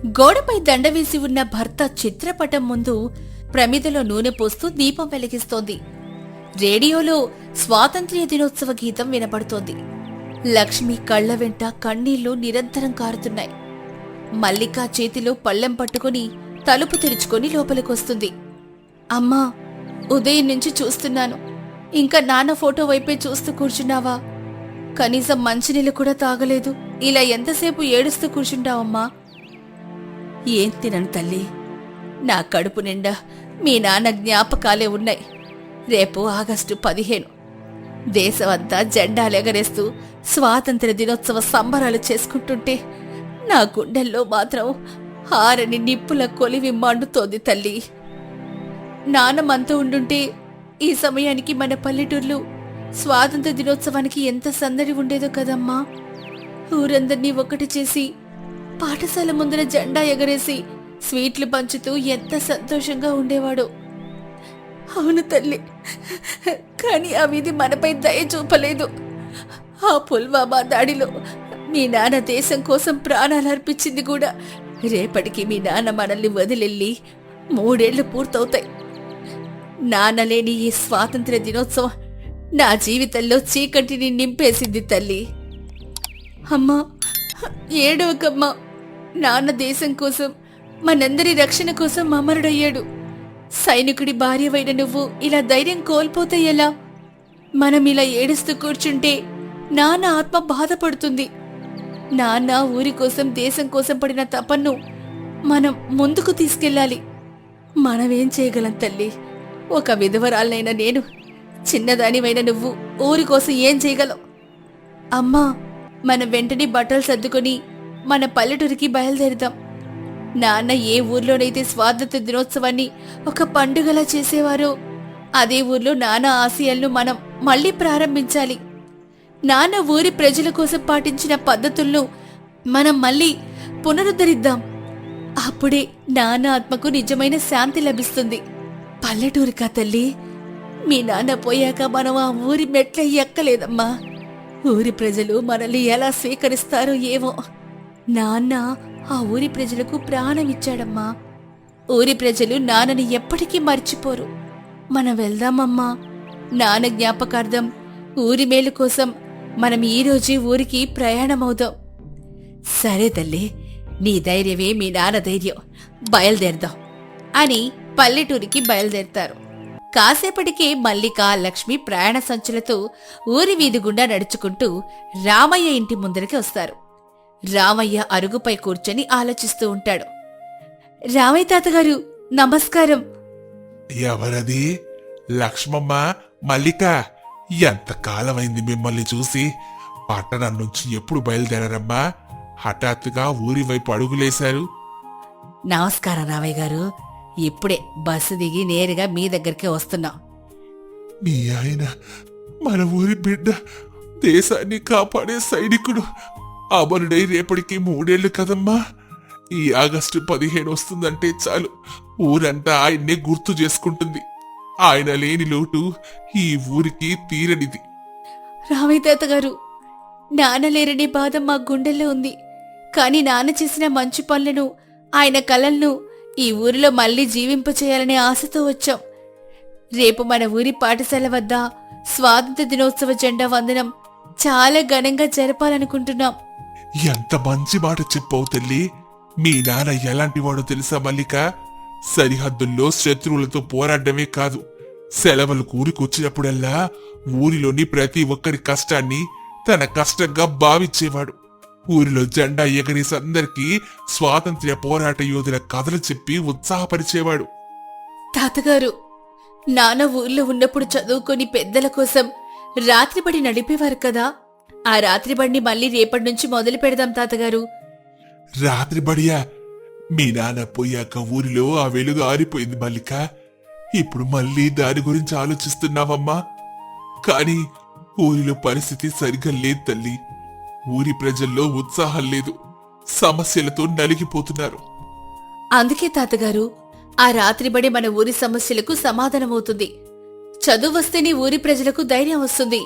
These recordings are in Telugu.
గోడపై దండవేసి ఉన్న భర్త చిత్రపటం ముందు ప్రమిదలో నూనె పోస్తూ దీపం వెలిగిస్తోంది. రేడియోలో స్వాతంత్ర్య దినోత్సవ గీతం వినపడుతోంది. లక్ష్మి కళ్ల వెంట కన్నీళ్లు నిరంతరం కారుతున్నాయి. మల్లిక చేతిలో పళ్ళెం పట్టుకుని తలుపు తెరుచుకొని లోపలికొస్తుంది. అమ్మా, ఉదయం నుంచి చూస్తున్నాను. ఇంకా నాన్న ఫోటో వైపే చూస్తూ కూర్చున్నావా? కనీసం మంచినీళ్ళు కూడా తాగలేదు. ఇలా ఎంతసేపు ఏడుస్తూ కూర్చుంటావమ్మా? ఏం తినను తల్లి, నా కడుపు నిండా మీ నాన్న జ్ఞాపకాలే ఉన్నాయి. రేపు ఆగస్టు 15 దేశమంతా జెండాలెగరేస్తూ స్వాతంత్ర్య దినోత్సవ సంబరాలు చేసుకుంటుంటే నా గుండెల్లో మాత్రం ఆరని నిప్పుల కొలివి మండుతోంది తల్లి. నాన్నమంతా ఉండుంటే ఈ సమయానికి మన పల్లెటూర్లు స్వాతంత్ర్య దినోత్సవానికి ఎంత సందడి ఉండేదో కదమ్మా. ఊరందర్నీ ఒకటి చేసి పాఠశాల ముందర జెండా ఎగరేసి స్వీట్లు పంచుతూ ఎంత సంతోషంగా ఉండేవాడో. అవును తల్లి, కానీ ఆ విధి మనపై దయ చూపలేదు. ఆ పుల్వామా దాడిలో మీ నాన్న దేశం కోసం ప్రాణాలు అర్పించింది కూడా. రేపటికి మీ నాన్న మనల్ని వదిలెళ్ళి 3 ఏళ్లు పూర్తవుతాయి. నాన్న లేని ఈ స్వాతంత్ర్య దినోత్సవం నా జీవితంలో చీకటిని నింపేసింది తల్లి. అమ్మా, ఏడవకమ్మా. నాన్న దేశం కోసం, మనందరి రక్షణ కోసం అమరుడయ్యాడు. సైనికుడి భార్యవైన నువ్వు ఇలా ధైర్యం కోల్పోతే ఎలా? మనం ఇలా ఏడుస్తూ కూర్చుంటే నాన్న ఆత్మ బాధపడుతుంది. నాన్న ఊరి కోసం, దేశం కోసం పడిన తపన్ను మనం ముందుకు తీసుకెళ్ళాలి. మనమేం చేయగలం తల్లి? ఒక విధవరాలనైనా నేను, చిన్నదానివైన నువ్వు ఊరి కోసం ఏం చేయగలం? అమ్మా, మనం వెంటనే బట్టలు సర్దుకొని మన పల్లెటూరికి బయలుదేరుదాం. నాన్న ఏ ఊర్లోనైతే స్వాతంత్ర్య దినోత్సవాన్ని ఒక పండుగలా చేసేవారో అదే ఊర్లో నాన్న ఆశయాలను మనం మళ్లీ ప్రారంభించాలి. నాన్న ఊరి ప్రజల కోసం పాటించిన పద్ధతులను మనం మళ్లీ పునరుద్ధరిద్దాం. అప్పుడే నాన్న ఆత్మకు నిజమైన శాంతి లభిస్తుంది. పల్లెటూరికా తల్లి? మీ నాన్న పోయాక మనం ఆ ఊరి మెట్ల ఎక్కలేదమ్మా. ఊరి ప్రజలు మనల్ని ఎలా స్వీకరిస్తారో ఏమో. నాన్న ఆ ఊరి ప్రజలకు ప్రాణం ఇచ్చాడమ్మా. ఊరి ప్రజలు నాన్నని ఎప్పటికీ మర్చిపోరు. మనం వెళ్దామమ్మా. నాన్న జ్ఞాపకార్థం, ఊరి మేలు కోసం మనం ఈరోజే ఊరికి ప్రయాణమవుదాం. సరే తల్లి, నీ ధైర్యమే మీ నాన్న ధైర్యం. బయలుదేరదాం అని పల్లెటూరికి బయలుదేరతారు. కాసేపటికే మల్లిక, లక్ష్మి ప్రయాణ సంచులతో ఊరి వీధి గుండా నడుచుకుంటూ రామయ్య ఇంటి ముందరికి వస్తారు. రామయ్య అరుగుపై కూర్చొని ఆలోచిస్తూ ఉంటాడు. రామయ్య తాతగారు, నమస్కారం. ఎవరది? లక్ష్మమ్మ, మల్లిక, ఎంతకాలమైంది మిమ్మల్ని చూసి. పట్టణం నుంచి ఎప్పుడు బయలుదేరారమ్మా? హఠాత్తుగా ఊరి వైపు అడుగులేశారు. నమస్కారం రామయ్య గారు. ఇప్పుడే బస్సు దిగి నేరుగా మీ దగ్గరికే వస్తున్నాం. మీ ఆయన మన ఊరి బిడ్డ, దేశాన్ని కాపాడే సైనికుడు. అమరుడై రేపటికి 3 ఏళ్లు కదమ్మా. ఈ ఆగస్టు 15 వస్తుందంటే చాలు ఊరంతా ఆయన్నే గుర్తు చేసుకుంటుంది. ఆయన లేని లోటు ఈ ఊరికి తీరనిది. రామయ్య తాతగారు, నాన్న లేరనే బాధ మా గుండెల్లో ఉంది. కాని నాన్న చేసిన మంచి పనులను, ఆయన కలలను ఈ ఊరిలో మళ్లీ జీవింపచేయాలనే ఆశతో వచ్చాం. రేపు మన ఊరి పాఠశాల వద్ద స్వాతంత్ర్య దినోత్సవ జెండా వందనం చాలా ఘనంగా జరపాలనుకుంటున్నాం. ఎంత మంచి మాట చెప్పావు తల్లి. మీ నాన్న ఎలాంటివాడో తెలుసా మల్లిక? సరిహద్దుల్లో శత్రువులతో పోరాడమే కాదు, సెలవులకు ఊరికొచ్చినప్పుడల్లా ఊరిలోని ప్రతి ఒక్కరి కష్టాన్ని తన కష్టంగా భావించేవాడు. ఊరిలో జెండా ఎగరేసి అందరికీ స్వాతంత్ర్య పోరాట యోధుల కథలు చెప్పి ఉత్సాహపరిచేవాడు. తాతగారు, నాన్న ఊర్లో ఉన్నప్పుడు చదువుకొని పెద్దల కోసం రాత్రిబడి నడిపేవారు కదా. ఆ రాత్రిబడిని మళ్ళీ రేపటి నుంచి మొదలు పెడదాం తాతగారు. రాత్రిబడియా? మీ నాన్న పోయాక ఊరిలో ఆ వెలుగు ఆరిపోయింది మల్లిక. ఇప్పుడు మళ్ళీ దాని గురించి ఆలోచిస్తున్నావమ్మా? కాని ఊరిలో పరిస్థితి సరిగ్గా లేదు తల్లి. ఊరి ప్రజల్లో ఉత్సాహం లేదు, సమస్యలతో నలిగిపోతున్నారు. అందుకే తాతగారు, ఆ రాత్రిబడి మన ఊరి సమస్యలకు సమాధానమవుతుంది. చదువు వస్తేనే ఊరి ప్రజలకు ధైర్యం వస్తుంది.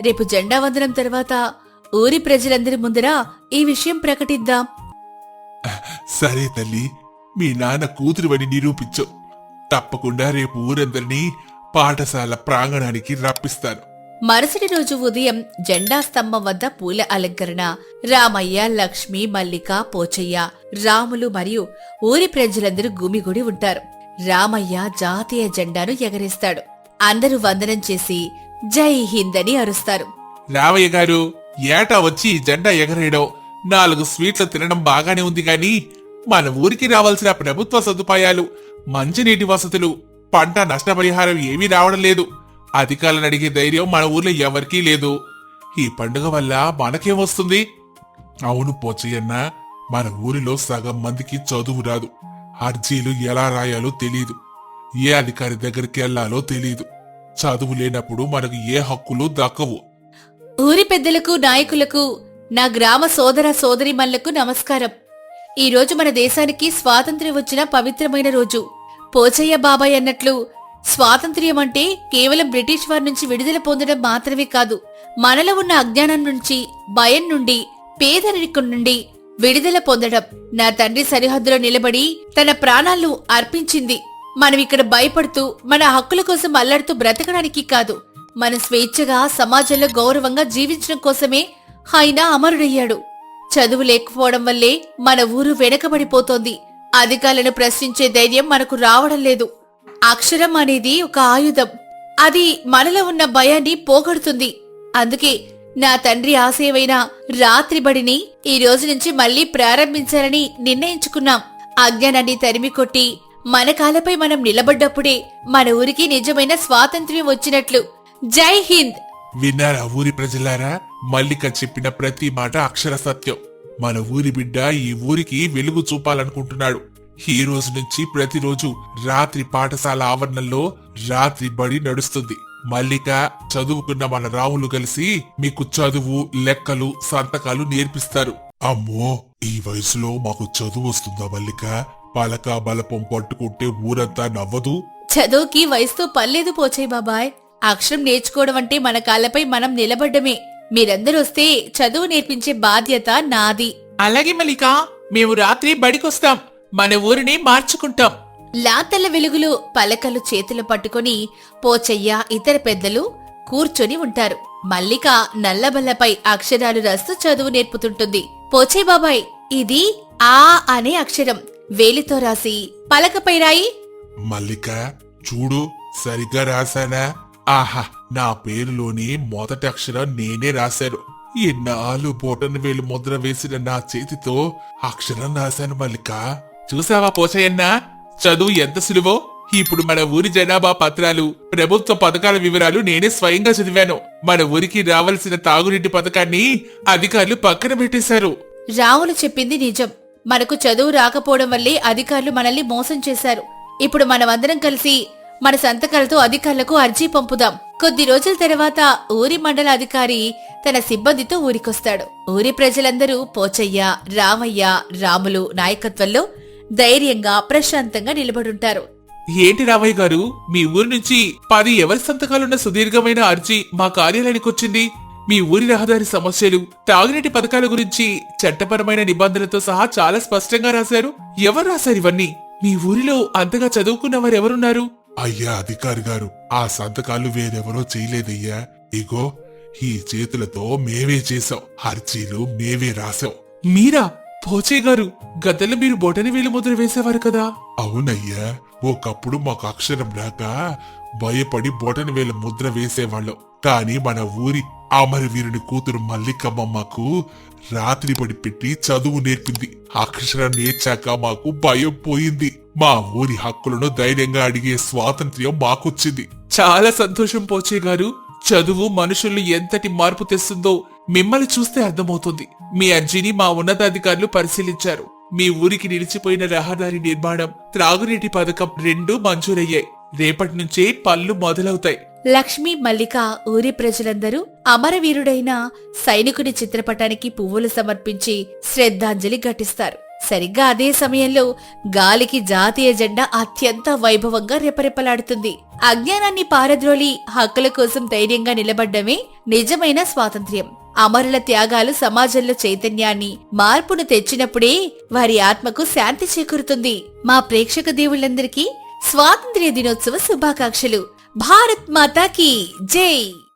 రేపు జెండా వందనం తర్వాత ఊరి ప్రజలందరి ముందర ఈ విషయం ప్రకటిద్దాం. సరే తల్లి, మీ నాన్న కూతురువని నిరూపించు. తప్పకుండా రేపు ఊరందరినీ పాఠశాల ప్రాంగణానికి రప్పిస్తాను. మరుసటి రోజు ఉదయం జెండా స్తంభం వద్ద పూల అలంకరణ. రామయ్య, లక్ష్మి, మల్లిక, పోచయ్య, రాములు మరియు ఊరి ప్రజలందరూ గుమిగూడి ఉంటారు. రామయ్య జాతీయ జెండాను ఎగరేస్తాడు. అందరూ వందనం చేసి జై హింద్ అని అరుస్తారు. రామయ్య గారు, ఏటా వచ్చి ఈ జెండా ఎగరేయడం, 4 స్వీట్లు తినడం బాగానే ఉంది గాని మన ఊరికి రావాల్సిన ప్రభుత్వ సదుపాయాలు, మంచినీటి వసతులు, పంట నష్టపరిహారం ఏమీ రావడం లేదు. అధికారులను అడిగే ధైర్యం మన ఊర్లో ఎవరికీ లేదు. ఈ పండుగ వల్ల మనకేమొస్తుంది? అవును పోచయ్యన్న, మన ఊరిలో సగం మందికి చదువు రాదు. అర్జీలు ఎలా రాయాలో తెలీదు. ఏ అధికారి దగ్గరికి వెళ్లాలో తెలీదు. చదువు లేనప్పుడు మనకు ఏ హక్కులు దక్కవు. ఊరి పెద్దలకు, నాయకులకు, నా గ్రామ సోదర సోదరీమణులకు నమస్కారం. ఈ రోజు మన దేశానికి స్వాతంత్ర్యం వచ్చిన పవిత్రమైన రోజు. పోచయ్య బాబాయ్ అన్నట్లు స్వాతంత్ర్యం అంటే కేవలం బ్రిటిష్ వారి నుంచి విడుదల పొందడం మాత్రమే కాదు, మనలో ఉన్న అజ్ఞానం నుంచి, భయం నుండి, పేదరికం నుండి విడుదల పొందడం. నా తండ్రి సరిహద్దులో నిలబడి తన ప్రాణాలను అర్పించింది మనం ఇక్కడ భయపడుతూ మన హక్కుల కోసం అల్లాడుతూ బ్రతకడానికి కాదు, మన స్వేచ్ఛగా సమాజంలో గౌరవంగా జీవించడం కోసమే ఆయన అమరుడయ్యాడు. చదువు లేకపోవడం వల్లే మన ఊరు వెనకబడిపోతోంది. అధికారులను ప్రశ్నించే ధైర్యం మనకు రావడం లేదు. అక్షరం అనేది ఒక ఆయుధం. అది మనలో ఉన్న భయాన్ని పోగొడుతుంది. అందుకే నా తండ్రి ఆశయమైన రాత్రి బడిని ఈ రోజు నుంచి మళ్లీ ప్రారంభించాలని నిర్ణయించుకున్నాం. అజ్ఞానాన్ని తరిమికొట్టి మన కాలపై మనం నిలబడ్డప్పుడే మన ఊరికి నిజమైన స్వాతంత్ర్యం వచ్చినట్లు. జై హింద్. విన్నారా ఊరి ప్రజలారా? మల్లిక చెప్పిన ప్రతి మాట అక్షర సత్యం. మన ఊరి బిడ్డ ఈ ఊరికి వెలుగు చూపాలనుకుంటున్నాడు. ఈ రోజు నుంచి ప్రతిరోజు రాత్రి పాఠశాల ఆవరణలో రాత్రి బడి నడుస్తుంది. మల్లిక, చదువుకున్న మన రాములు కలిసి మీకు చదువు, లెక్కలు, సంతకాలు నేర్పిస్తారు. అమ్మో, ఈ వయసులో మాకు చదువు వస్తుందా మల్లిక? పలక బలపం పట్టుకుంటే ఊరంతా నవ్వదు? చదువుకి వయసుతో పర్లేదు పోచయ్య బాబాయ్. అక్షరం నేర్చుకోవడం అంటే మన కాళ్ళపై మనం నిలబడ్డమే. మీరందరూ వస్తే చదువు నేర్పించే బాధ్యత నాది. అలాగే మల్లిక, మేము రాత్రి బడికొస్తాం. మన ఊరిని మార్చుకుంటాం. లాతల్ల వెలుగులు పలకలు చేతులు పట్టుకుని పోచయ్య, ఇతర పెద్దలు కూర్చొని ఉంటారు. మల్లిక నల్లబల్లపై అక్షరాలు రాస్తూ చదువు నేర్పుతుంటుంది. పోచయ్య బాబాయ్, ఇది ఆ అనే అక్షరం వేలితో రాసి పలకపై రాయి. మల్లిక చూడు, సరిగ్గా రాశానా? ఆహా, నా పేరులోని మొదటి అక్షరం నేనే రాశాను. ఎన్నాళ్ళు బొటన వేలు ముద్ర వేసిన నా చేతితో అక్షరం రాశాను మల్లిక. చూసావా పోచయ్యన్న, చదువు ఎంత సులువో. ఇప్పుడు మన ఊరి జనాభా పత్రాలు, ప్రభుత్వ పథకాల వివరాలు నేనే స్వయంగా చదివాను. మన ఊరికి రావాల్సిన తాగునీటి పథకాన్ని అధికారులు పక్కన పెట్టేశారు. రాములు చెప్పింది నిజం. మనకు చదువు రాకపోవడం వల్లే అధికారులు మనల్ని మోసం చేశారు. ఇప్పుడు మనమందరం కలిసి మన సంతకాలతో అధికారులకు అర్జీ పంపుదాం. కొద్ది రోజుల తర్వాత ఊరి మండల అధికారి తన సిబ్బందితో ఊరికొస్తాడు. ఊరి ప్రజలందరూ పోచయ్య, రామయ్య, రాములు నాయకత్వంలో ధైర్యంగా ప్రశాంతంగా నిలబడుంటారు. ఏంటి రామయ్య గారు, మీ ఊరి నుంచి 10 ఎవరి సంతకాలున్న సుదీర్ఘమైన అర్జీ మా కార్యాలయానికి వచ్చింది. మీ ఊరి రహదారి సమస్యలు, తాగునీటి పథకాల గురించి చట్టపరమైన నిబంధనలతో సహా చాలా స్పష్టంగా రాశారు. ఎవరు రాశారు ఇవన్నీ? మీ ఊరిలో అంతగా చదువుకున్న వారెవరున్నారు? అయ్యా అధికారి గారు, ఆ సంతకాలు వేరెవరో చేయలేదయ్యా. ఇగో ఈ చేతులతో మేమే చేసాం. అర్జీలు మేమే రాసాం. మీరా? పోచయ్య గారు, గతంలో మీరు బొటని వేలు ముద్ర వేసేవారు కదా? అవునయ్యా, ఒకప్పుడు మాకు అక్షరం రాక భయపడి బొటన వేల ముద్ర వేసేవాళ్ళం. కాని మన ఊరి అమరవీరుని కూతురు మల్లికమ్మ మాకు రాత్రి పడి పెట్టి చదువు నేర్పింది. అక్షరం నేర్చాక మాకు భయం పోయింది. మా ఊరి హక్కులను ధైర్యంగా అడిగే స్వాతంత్ర్యం మాకొచ్చింది. చాలా సంతోషం పోచయ్య గారు. చదువు మనుషుల్లో ఎంతటి మార్పు తెస్తుందో మిమ్మల్ని చూస్తే అర్థమవుతుంది. మీ అర్జీని మా ఉన్నతాధికారులు పరిశీలించారు. మీ ఊరికి నిలిచిపోయిన రహదారి నిర్మాణం, త్రాగునీటి పథకం 2 మంజూరయ్యాయి. రేపటి నుంచే పనులు మొదలవుతాయి. లక్ష్మి, మల్లిక ఊరి ప్రజలందరూ అమరవీరుడైన సైనికుడి చిత్రపటానికి పువ్వులు సమర్పించి శ్రద్ధాంజలి ఘటిస్తారు. సరిగ్గా అదే సమయంలో గాలికి జాతీయ జెండా అత్యంత వైభవంగా రెపరెపలాడుతుంది. అజ్ఞానాన్ని పారద్రోలి హక్కుల కోసం ధైర్యంగా నిలబడ్డమే నిజమైన స్వాతంత్ర్యం. అమరుల త్యాగాలు సమాజంలో చైతన్యాన్ని, మార్పును తెచ్చినప్పుడే వారి ఆత్మకు శాంతి చేకూరుతుంది. మా ప్రేక్షక దేవుళ్ళందరికీ స్వాతంత్ర్య దినోత్సవ శుభాకాంక్షలు. భారత్ మాతాకి జై.